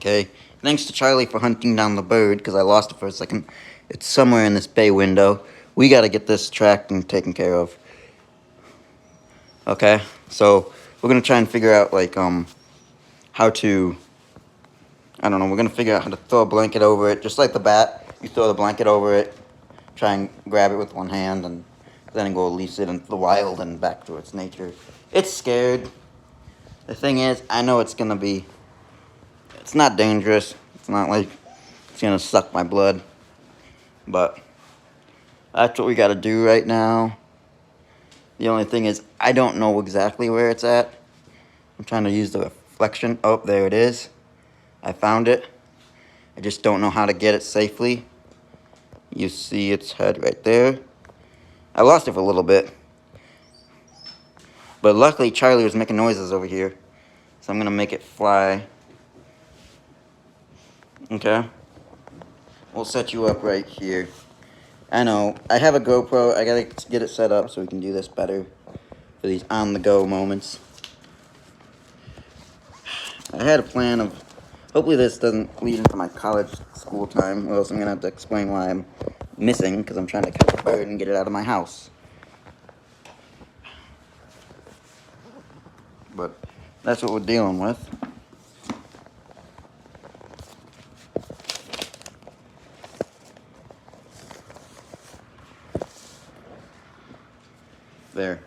Okay, thanks to Charlie for hunting down the bird, because I lost it for a second. It's somewhere in this bay window. We gotta get this tracked and taken care of. Okay, so we're gonna try and figure out, like, how to, I don't know, we're gonna figure out how to throw a blanket over it, just like the bat. You throw the blanket over it, try and grab it with one hand, and then go release it into the wild and back to its nature. It's scared. The thing is, I know it's gonna be, it's not dangerous. It's not like it's gonna suck my blood. But that's what we gotta do right now. The only thing is, I don't know exactly where it's at. I'm trying to use the reflection. Oh, there it is. I found it. I just don't know how to get it safely. You see its head right there. I lost it for a little bit. But luckily, Charlie was making noises over here. So I'm gonna make it fly. Okay? We'll set you up right here. I know, I have a GoPro. I gotta get it set up so we can do this better for these on-the-go moments. I had a plan of, hopefully this doesn't lead into my college school time, or else I'm gonna have to explain why I'm missing, because I'm trying to catch a bird and get it out of my house. But that's what we're dealing with. There.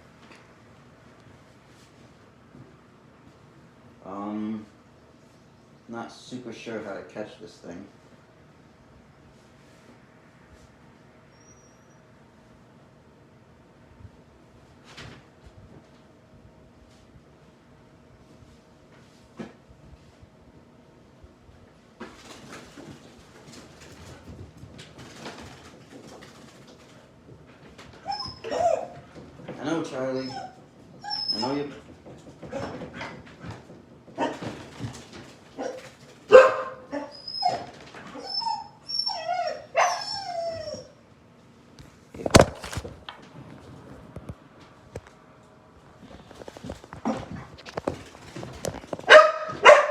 Not super sure how to catch this thing. I know, Charlie. I know you.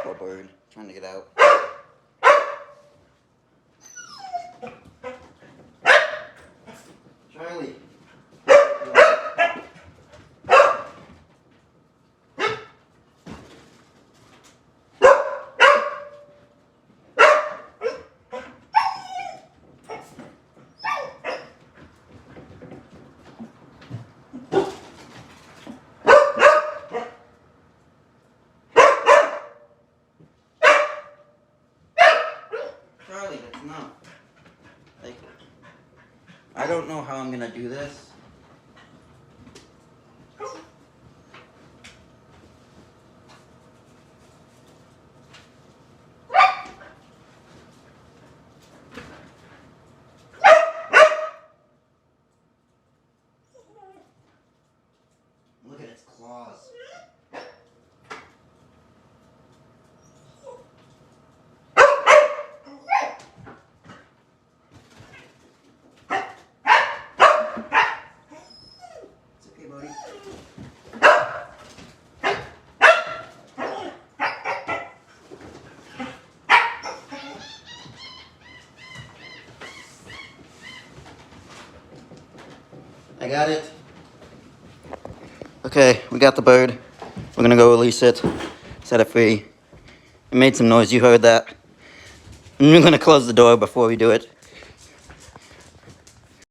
Poor bird, trying to get out. Charlie. Charlie, that's enough. Like, I don't know how I'm gonna do this. Look at its claws. It's okay, buddy. I got it. Okay, we got the bird. We're gonna go release it, set it free. It made some noise, you heard that. I'm gonna close the door before we do it.